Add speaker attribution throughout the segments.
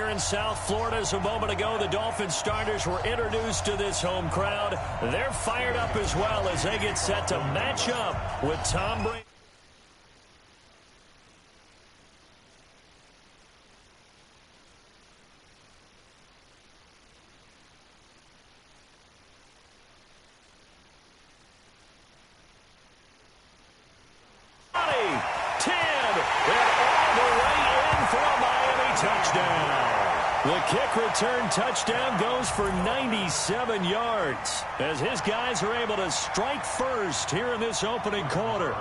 Speaker 1: here in South Florida. As a moment ago, the Dolphins starters were introduced to this home crowd. They're fired up as well as they get set to match up with Tom Brady. The kick return touchdown goes for 97 yards as his guys are able to strike first here in this opening quarter.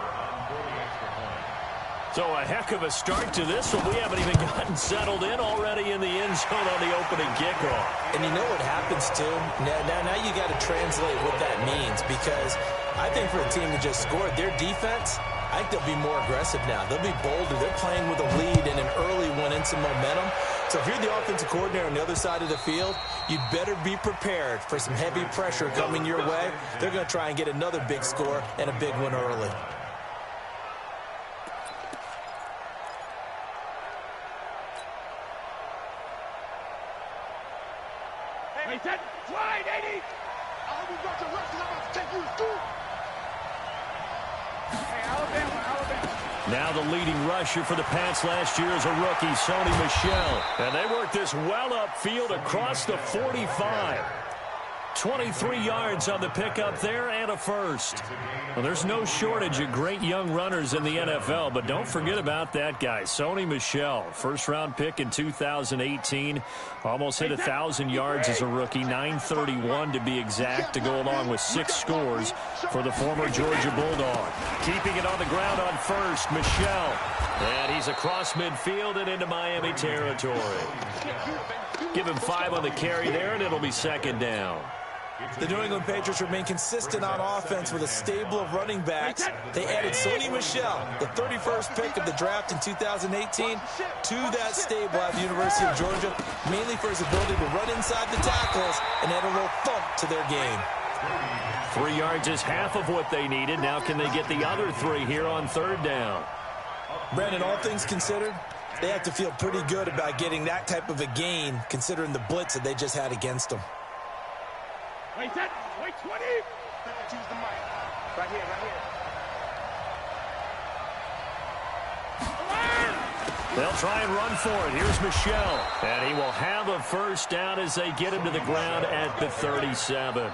Speaker 1: So a heck of a start to this one. We haven't even gotten settled in already in the end zone on the opening kickoff.
Speaker 2: And you know what happens, too? Now you got to translate what that means, because I think for a team that just scored, their defense, I think they'll be more aggressive now. They'll be bolder. They're playing with a lead and an early one and some momentum. So if you're the offensive coordinator on the other side of the field, you'd better be prepared for some heavy pressure coming your way. They're going to try and get another big score and a big one early.
Speaker 3: Hey, set, slide, 80! I hope you got your rest, 'cause I'm about to take you to school. Hey, Alabama.
Speaker 1: Now the leading rusher for the Pats last year is a rookie, Sony Michel. And they work this well upfield across the 45. 23 yards on the pickup there and a first. Well, there's no shortage of great young runners in the NFL, but don't forget about that guy, Sony Michel. First-round pick in 2018. Almost hit 1,000 yards as a rookie, 931 to be exact, to go along with 6 scores for the former Georgia Bulldog. Keeping it on the ground on first, Michel. And he's across midfield and into Miami territory. Give him 5 on the carry there, and it'll be second down.
Speaker 2: The New England Patriots remain consistent on offense with a stable of running backs. They added Sony Michel, the 31st pick of the draft in 2018, to that stable at the University of Georgia, mainly for his ability to run inside the tackles and add a little thump to their game.
Speaker 1: 3 yards is half of what they needed. Now can they get the other 3 here on third down?
Speaker 2: Brandon, all things considered, they have to feel pretty good about getting that type of a gain, considering the blitz that they just had against them.
Speaker 3: Wait, set, wait, 20! Choose the mic. Right here.
Speaker 1: They'll try and run for it. Here's Michel. And he will have a first down as they get him to the ground at the 37.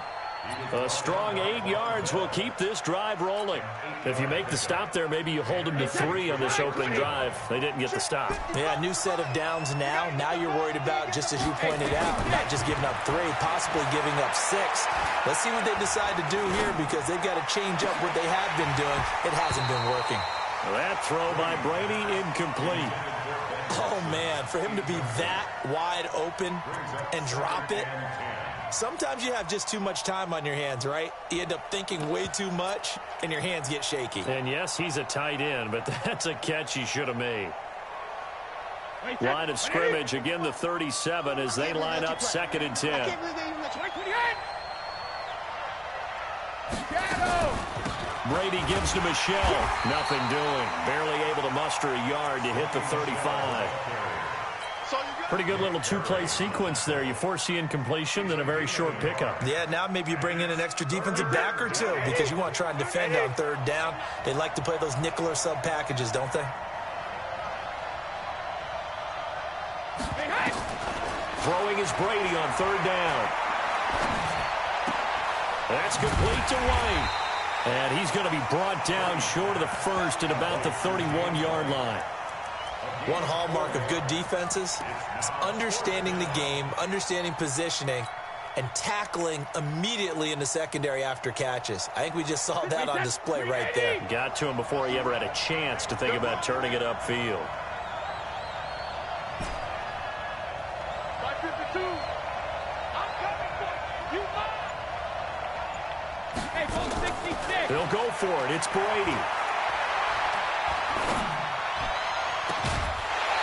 Speaker 1: A strong 8 yards will keep this drive rolling. If you make the stop there, maybe you hold them to 3 on this opening drive. They didn't get the stop.
Speaker 2: Yeah, new set of downs now. Now you're worried about, just as you pointed out, not just giving up 3, possibly giving up 6. Let's see what they decide to do here, because they've got to change up what they have been doing. It hasn't been working.
Speaker 1: That throw by Brady, incomplete.
Speaker 2: Oh, man, for him to be that wide open and drop it. Sometimes you have just too much time on your hands, right? You end up thinking way too much, and your hands get shaky.
Speaker 1: And yes, he's a tight end, but that's a catch he should have made. Line of scrimmage, again the 37 as they line up 2nd and 10. Brady gives to Michel. Nothing doing. Barely able to muster a yard to hit the 35. Pretty good little 2-play sequence there. You force the incompletion, then a very short pickup.
Speaker 2: Yeah, now maybe you bring in an extra defensive back or 2 because you want to try and defend on third down. They like to play those nickel or sub packages, don't they?
Speaker 1: Throwing is Brady on third down. That's complete to White. And he's going to be brought down short of the first at about the 31-yard line.
Speaker 2: One hallmark of good defenses is understanding the game, understanding positioning, and tackling immediately in the secondary after catches. I think we just saw that on display right there.
Speaker 1: Got to him before he ever had a chance to think about turning it upfield. He'll go for it. It's Brady.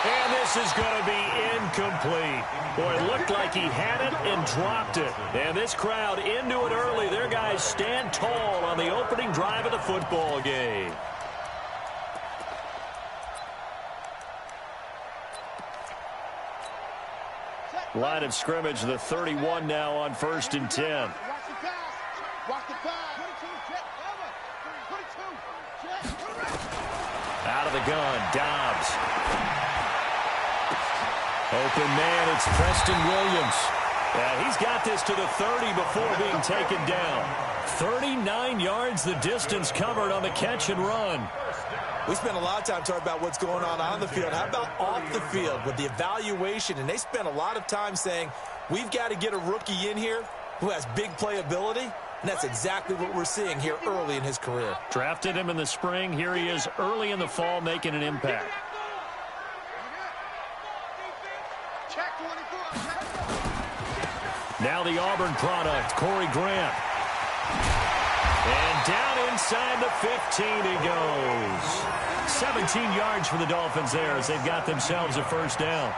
Speaker 1: And this is going to be incomplete. Boy, it looked like he had it and dropped it. And this crowd into it early. Their guys stand tall on the opening drive of the football game. Line of scrimmage, the 31 now on 1st and 10.
Speaker 3: Watch the pass. Watch the pass. 22,
Speaker 1: Out of the gun, Dobbs. Open man, it's Preston Williams. Yeah, he's got this to the 30 before being taken down. 39 yards the distance covered on the catch and run.
Speaker 2: We spent a lot of time talking about what's going on the field. How about off the field with the evaluation? And they spent a lot of time saying, we've got to get a rookie in here who has big playability. And that's exactly what we're seeing here early in his career.
Speaker 1: Drafted him in the spring. Here he is early in the fall making an impact.
Speaker 3: check 24.
Speaker 1: Now the Auburn product, Corey Grant. And down inside the 15 he goes. 17 yards for the Dolphins there as they've got themselves a first down.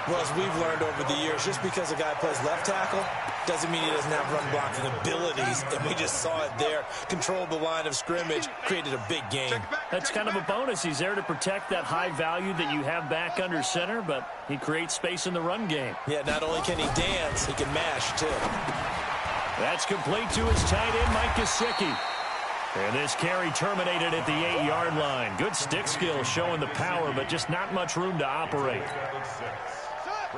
Speaker 2: Well, as we've learned over the years, just because a guy plays left tackle doesn't mean he doesn't have run blocking abilities. And we just saw it there. Controlled the line of scrimmage, created a big gain.
Speaker 1: That's kind of a bonus. He's there to protect that high value that you have back under center, but he creates space in the run game.
Speaker 2: Yeah, not only can he dance, he can mash, too.
Speaker 1: That's complete to his tight end, Mike Gesicki. And this carry terminated at the 8-yard line. Good stick skill showing the power, but just not much room to operate.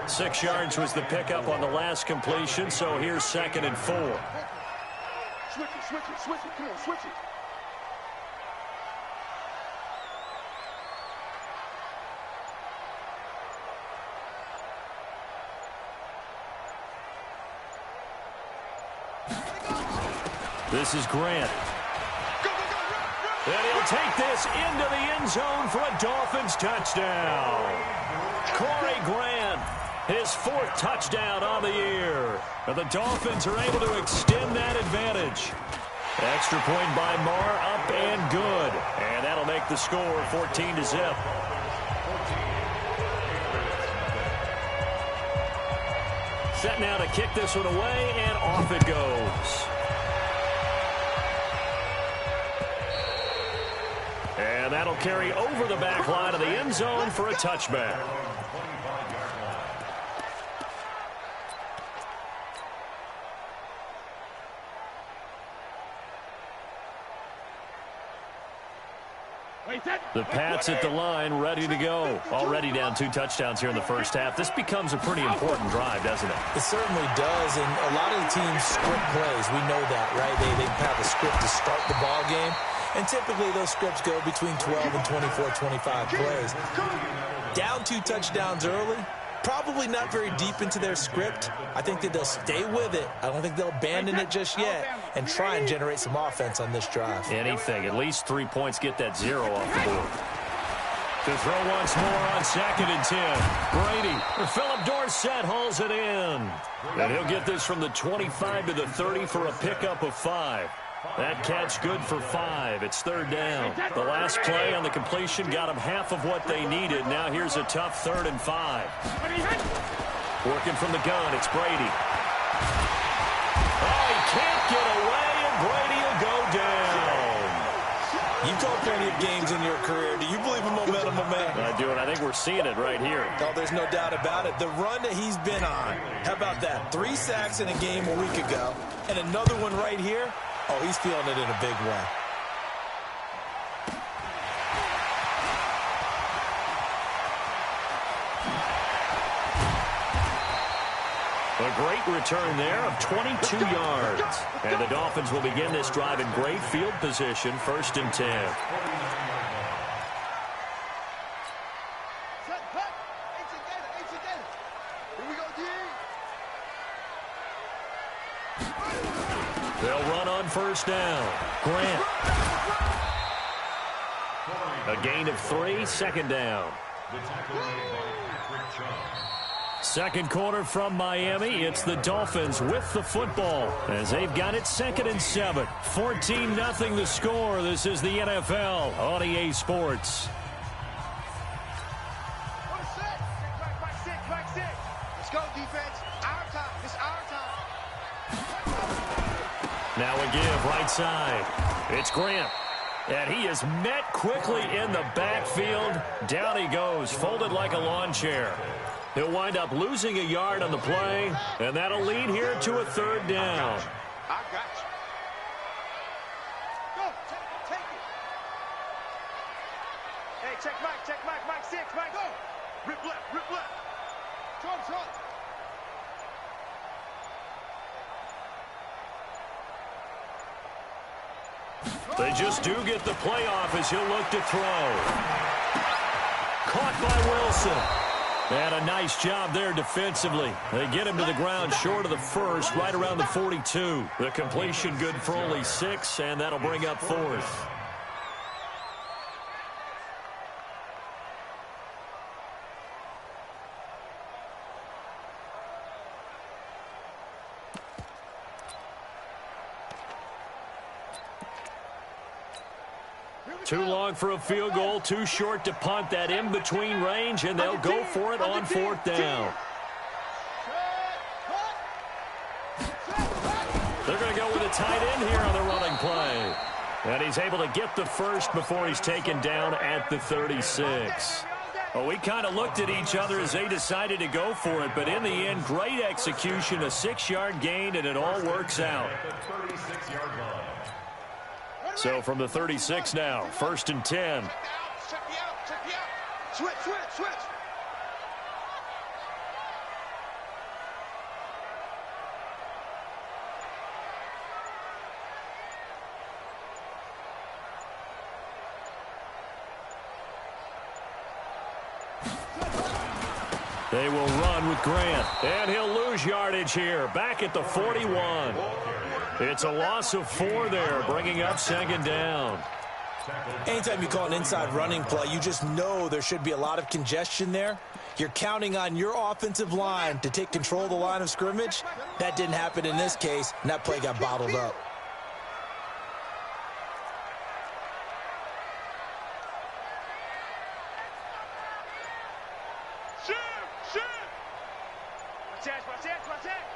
Speaker 1: 6 yards was the pickup on the last completion, so here's 2nd and 4.
Speaker 3: Switch it, switch it, switch it. Come on, switch it.
Speaker 1: This is Grant. And he'll take this into the end zone for a Dolphins touchdown. Corey Grant, his 4th touchdown on the year. And the Dolphins are able to extend that advantage. Extra point by Marr, up and good. And that'll make the score 14-0. Set now to kick this one away, and off it goes. And that'll carry over the back line of the end zone for a touchback. The Pats at the line, ready to go. Already down 2 touchdowns here in the first half. This becomes a pretty important drive, doesn't it?
Speaker 2: It certainly does, and a lot of the teams script plays. We know that, right? They have a script to start the ball game, and typically those scripts go between 12 and 24, 25 plays. Down 2 touchdowns early, probably not very deep into their script. I think that they'll stay with it. I don't think they'll abandon it just yet and try and generate some offense on this drive.
Speaker 1: Anything. At least 3 points, get that 0 off the board. To throw once more on 2nd and 10. Brady, Philip Dorsett hauls it in. And he'll get this from the 25 to the 30 for a pickup of 5. That catch good for 5. It's 3rd down. The last play on the completion got them half of what they needed. Now here's a tough 3rd and 5. Working from the gun, it's Brady. Oh, he can't get away, and Brady will go down.
Speaker 2: You've called plenty of games in your career. Do you believe in momentum, man?
Speaker 1: I do, and I think we're seeing it right here.
Speaker 2: Oh, there's no doubt about it. The run that he's been on, how about that? 3 sacks in a game a week ago, and another one right here. Oh, he's feeling it in a big way.
Speaker 1: A great return there of 22 yards. And the Dolphins will begin this drive in great field position, 1st and 10. They'll run on 1st down. Grant. A gain of 3, 2nd down. 2nd quarter from Miami. It's the Dolphins with the football as they've got it 2nd and 7. 14-0 the score. This is the NFL on EA Sports.
Speaker 3: Let's go, defense. Our time. It's our time.
Speaker 1: Now a give right side. It's Grant. And he is met quickly in the backfield. Down he goes, folded like a lawn chair. He'll wind up losing a yard on the play, and that'll lead here to a third down.
Speaker 3: I got you. Go, take it. Hey, check Mike 6, Mike. Go. Rip left. Short.
Speaker 1: They just do get the playoff as he'll look to throw. Caught by Wilson. And a nice job there defensively. They get him to the ground short of the first, right around the 42. The completion good for only 6, and that'll bring up 4th. Too long for a field goal, too short to punt. That in-between range, and they'll go for it on 4th down. They're going to go with a tight end here on the running play. And he's able to get the first before he's taken down at the 36. Well, we kind of looked at each other as they decided to go for it, but in the end, great execution, a 6-yard gain, and it all works out. So from the 36 now, 1st and 10.
Speaker 3: Check me out. Switch.
Speaker 1: They will run with Grant, and he'll lose yardage here, back at the 41. It's a loss of 4 there, bringing up 2nd down.
Speaker 2: Anytime you call an inside running play, you just know there should be a lot of congestion there. You're counting on your offensive line to take control of the line of scrimmage. That didn't happen in this case, and that play got bottled up.
Speaker 3: Watch that.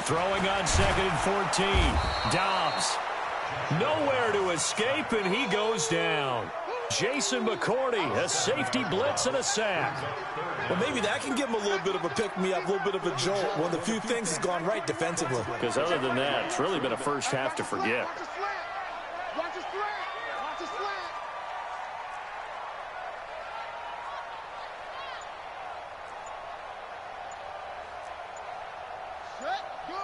Speaker 1: Throwing on 2nd and 14. Dobbs. Nowhere to escape, and he goes down. Jason McCourty, a safety blitz and a sack.
Speaker 2: Well, maybe that can give him a little bit of a pick-me-up, a little bit of a jolt. One of the few things has gone right defensively.
Speaker 1: Because other than that, it's really been a first half to forget.
Speaker 3: Watch his slant. Set, go.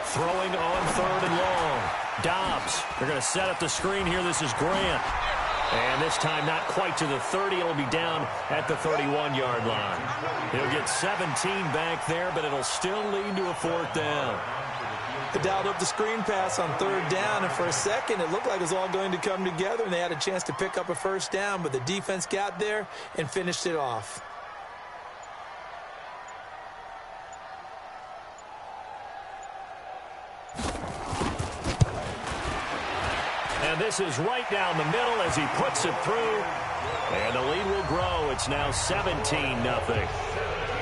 Speaker 1: Throwing on 3rd and long. Dobbs. They're going to set up the screen here. This is Grant. And this time not quite to the 30. It'll be down at the 31-yard line. He'll get 17 back there, but it'll still lead to a 4th down.
Speaker 2: They dialed up the screen pass on 3rd down, and for a second it looked like it was all going to come together, and they had a chance to pick up a 1st down, but the defense got there and finished it off.
Speaker 1: And this is right down the middle as he puts it through. And the lead will grow. It's now 17-0.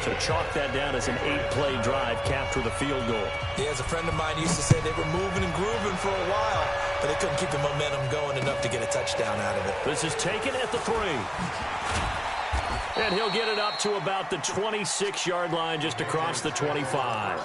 Speaker 1: So chalk that down as an 8-play drive capped with a field goal.
Speaker 2: Yeah, as a friend of mine used to say, they were moving and grooving for a while, but they couldn't keep the momentum going enough to get a touchdown out of it.
Speaker 1: This is taken at the 3. And he'll get it up to about the 26-yard line, just across the 25.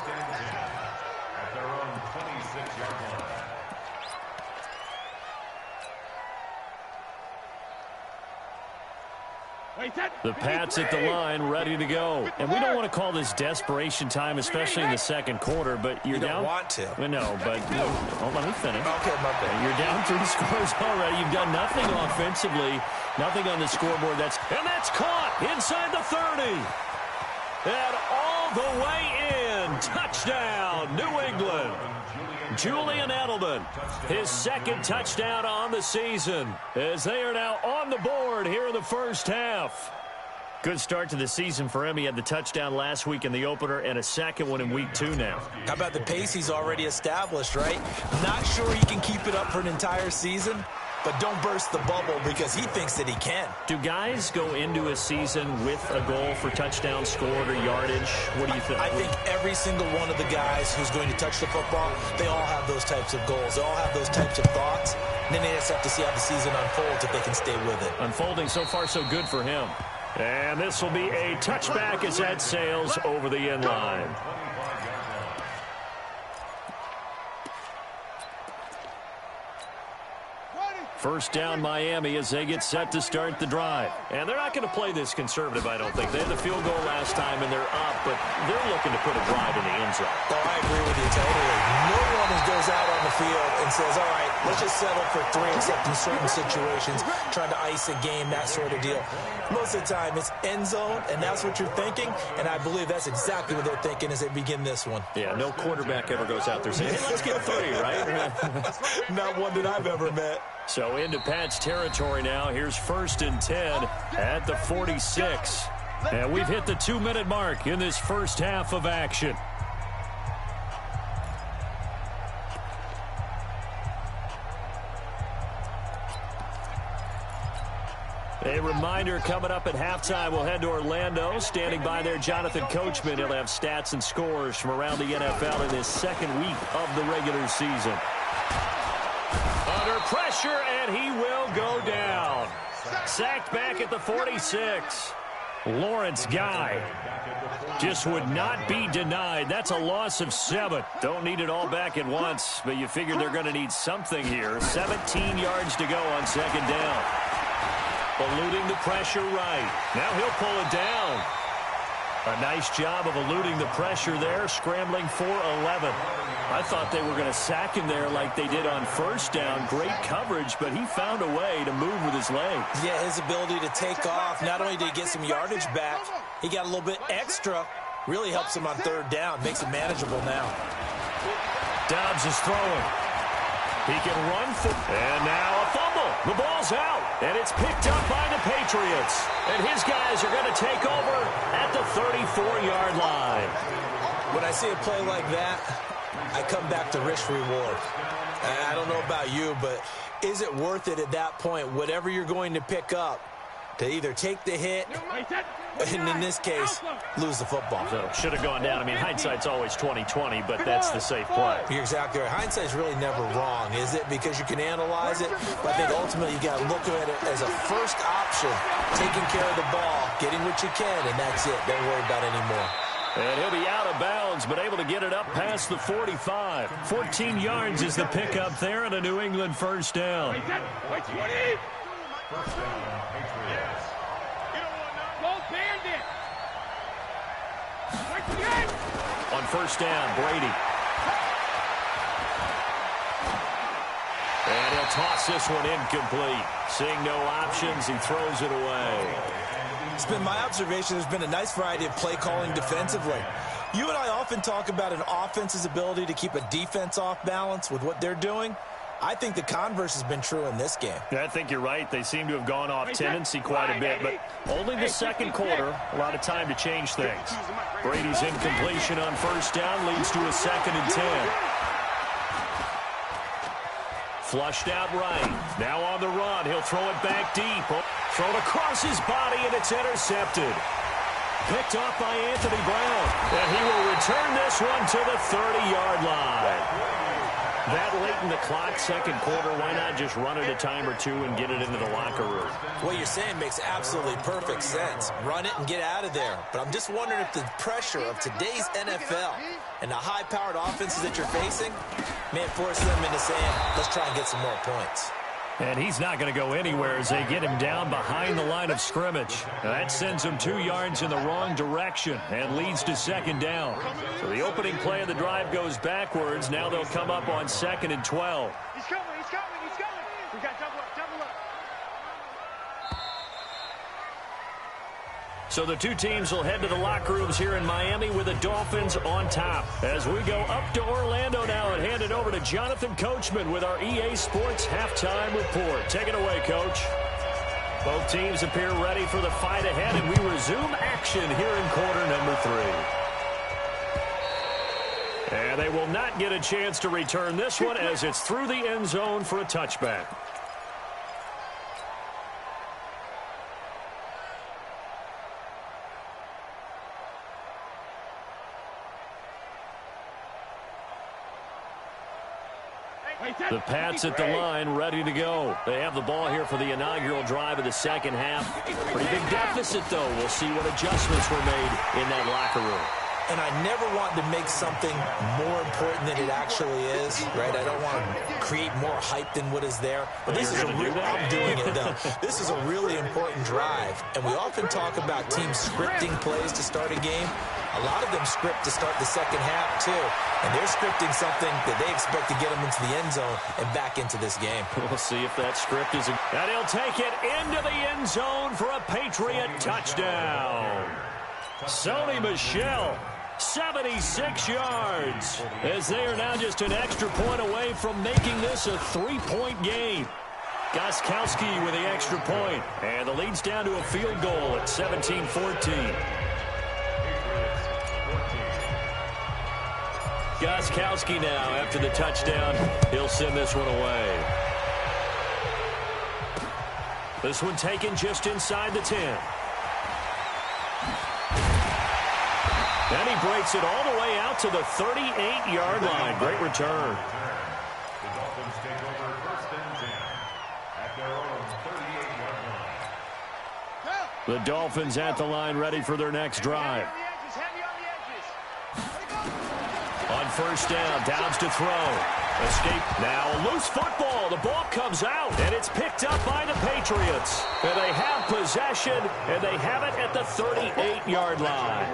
Speaker 1: The Pats at the line, ready to go. And we don't want to call this desperation time, especially in the second quarter, but you're down.
Speaker 2: You don't want to.
Speaker 1: No, but let me finish.
Speaker 2: Okay, my bad.
Speaker 1: You're down 3 scores already. You've done nothing offensively, nothing on the scoreboard. That's caught inside the 30. And all the way in. Touchdown, New England. Julian Edelman, his 2nd touchdown on the season, as they are now on the board here in the first half. Good start to the season for him. He had the touchdown last week in the opener and a 2nd one in week 2 now.
Speaker 2: How about the pace he's already established, right? Not sure he can keep it up for an entire season, but don't burst the bubble because he thinks that he can.
Speaker 1: Do guys go into a season with a goal for touchdown scored or yardage? What do you think?
Speaker 2: I think every single one of the guys who's going to touch the football, they all have those types of goals. They all have those types of thoughts. And then they just have to see how the season unfolds if they can stay with it.
Speaker 1: Unfolding so far so good for him. And this will be a touchback as that sails over the end line. First down Miami as they get set to start the drive. And they're not going to play this conservative, I don't think. They had the field goal last time, and they're up, but they're looking to put a drive in the end zone.
Speaker 2: Oh, I agree with you totally. No one goes out on the field and says, all right, let's just settle for 3, except in certain situations, trying to ice a game, that sort of deal. Most of the time, it's end zone, and that's what you're thinking, and I believe that's exactly what they're thinking as they begin this one.
Speaker 1: Yeah, no quarterback ever goes out there saying, hey, let's get 3, right?
Speaker 2: Not one that I've ever met.
Speaker 1: So into Pat's territory now. Here's 1st and 10 at the 46. And we've hit the 2-minute mark in this first half of action. A reminder coming up at halftime. We'll head to Orlando. Standing by there, Jonathan Coachman. He'll have stats and scores from around the NFL in this second week of the regular season. Under pressure, and he will go down. Sacked back at the 46. Lawrence Guy just would not be denied. That's a loss of 7. Don't need it all back at once, but you figure they're going to need something here. 17 yards to go on 2nd down. Eluding the pressure right. Now he'll pull it down. A nice job of eluding the pressure there, scrambling for 11. I thought they were going to sack him there like they did on 1st down. Great coverage, but he found a way to move with his legs.
Speaker 2: Yeah, his ability to take off. Not only did he get some yardage back, he got a little bit extra. Really helps him on 3rd down. Makes it manageable now.
Speaker 1: Dobbs is throwing. He can run for, and now a fumble. The ball's out, and it's picked up by the Patriots. And his guys are going to take over at the 34-yard line.
Speaker 2: When I see a play like that, I come back to risk-reward. I don't know about you, but is it worth it at that point, whatever you're going to pick up, to either take the hit, and in this case, lose the football?
Speaker 1: So should have gone down. I mean, hindsight's always 20/20, but that's the safe play.
Speaker 2: You're exactly right. Hindsight's really never wrong, is it? Because you can analyze it, but I think ultimately you got to look at it as a first option, taking care of the ball, getting what you can, and that's it. Don't worry about it anymore.
Speaker 1: And he'll be out of bounds, but able to get it up past the 45. 14 yards is the pickup there and a New England 1st down. On 1st down, Brady. And he'll toss this one incomplete. Seeing no options, he throws it away.
Speaker 2: It's been my observation there's been a nice variety of play calling defensively. You and I often talk about an offense's ability to keep a defense off balance with what they're doing. I think the converse has been true in this game.
Speaker 1: Yeah, I think you're right. They seem to have gone off tendency quite a bit, but only the 2nd quarter, a lot of time to change things. Brady's incompletion on 1st down leads to a 2nd and 10. Flushed out right. Now on the run. He'll throw it back deep. Thrown across his body, and it's intercepted. Picked off by Anthony Brown. And he will return this one to the 30-yard line. That late in the clock, 2nd quarter, why not just run it a time or two and get it into the locker room?
Speaker 2: What you're saying makes absolutely perfect sense. Run it and get out of there. But I'm just wondering if the pressure of today's NFL and the high-powered offenses that you're facing may force them into saying, let's try and get some more points.
Speaker 1: And he's not going to go anywhere as they get him down behind the line of scrimmage. That sends him 2 yards in the wrong direction and leads to 2nd down. So the opening play of the drive goes backwards. Now they'll come up on 2nd and 12.
Speaker 3: He's coming, he's coming, he's coming. We got double up, double up.
Speaker 1: So the two teams will head to the locker rooms here in Miami with the Dolphins on top. As we go up to Orlando now and hand it over to Jonathan Coachman with our EA Sports Halftime Report. Take it away, Coach. Both teams appear ready for the fight ahead, and we resume action here in quarter number 3. And they will not get a chance to return this one as it's through the end zone for a touchback. The Pats at the line, ready to go. They have the ball here for the inaugural drive of the second half. Pretty big deficit, though. We'll see what adjustments were made in that locker room.
Speaker 2: And I never want to make something more important than it actually is, right? I don't want to create more hype than what is there. But this is a real, I'm doing it, though. This is a really important drive. And we often talk about teams scripting plays to start a game. A lot of them script to start the second half, too. And they're scripting something that they expect to get them into the end zone and back into this game.
Speaker 1: We'll see if that script is... And he'll take it into the end zone for a Patriot touchdown. Sony Michel, 76 yards, as they are now just an extra point away from making this a 3-point game. Gostkowski with the extra point, and the lead's down to a field goal at 17-14. Gostkowski now, after the touchdown, he'll send this one away. This one taken just inside the 10. And he breaks it all the way out to the 38-yard line. Great return.
Speaker 4: The Dolphins take over first and 10 at their own 38-yard line.
Speaker 1: The Dolphins at the line, ready for their next drive. On first down, Downs to throw. Escape now, a loose football. The ball comes out, and it's picked up by the Patriots. And they have possession, and they have it at the 38-yard line.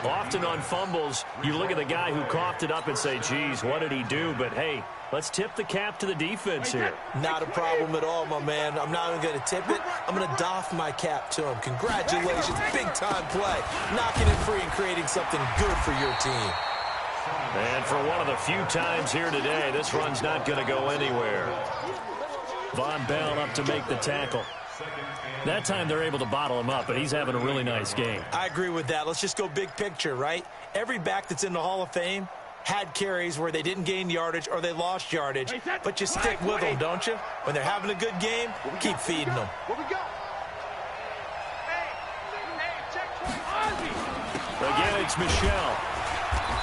Speaker 1: Often on fumbles, you look at the guy who coughed it up and say, geez, what did he do? But, hey, let's tip the cap to the defense here.
Speaker 2: Not a problem at all, my man. I'm not even going to tip it. I'm going to doff my cap to him. Congratulations, big-time play. Knocking it free and creating something good for your team.
Speaker 1: And for one of the few times here today, this run's not going to go anywhere. Von Bell up to make the tackle. That time they're able to bottle him up, but he's having a really nice game.
Speaker 2: I agree with that. Let's just go big picture, right? Every back that's in the Hall of Fame had carries where they didn't gain yardage or they lost yardage, but you stick with them, don't you? When they're having a good game, keep feeding them.
Speaker 1: Again, it's Michel.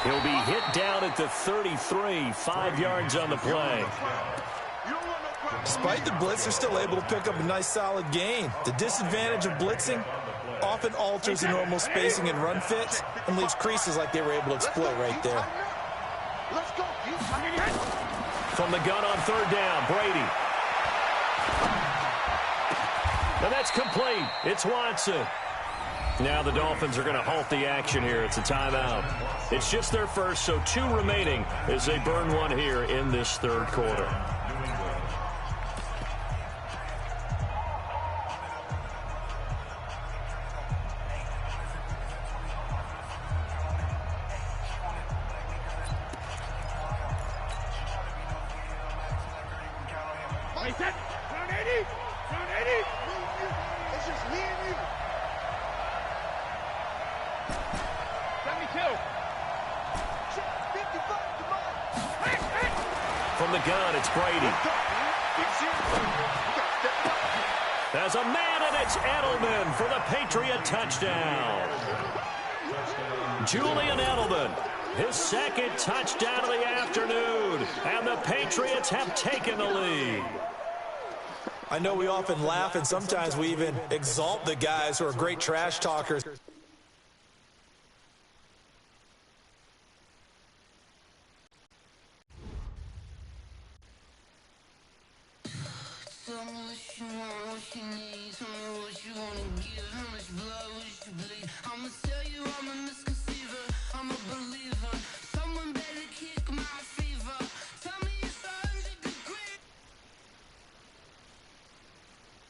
Speaker 1: He'll be hit down at the 33, 5 yards on the play.
Speaker 2: Despite the blitz, they're still able to pick up a nice, solid gain. The disadvantage of blitzing often alters the normal spacing and run fits and leaves creases like they were able to exploit right there.
Speaker 1: From the gun on third down, Brady. And that's complete. It's Watson. Now the Dolphins are going to halt the action here. It's a timeout. It's just their first, so 2 remaining as they burn one here in this third quarter. From the gun, it's Brady. There's a man, and it's Edelman for the Patriot touchdown. Julian Edelman, his second touchdown of the afternoon, and the Patriots have taken the lead.
Speaker 2: I know we often laugh, and sometimes we even exalt the guys who are great trash talkers.
Speaker 5: So much more what you need.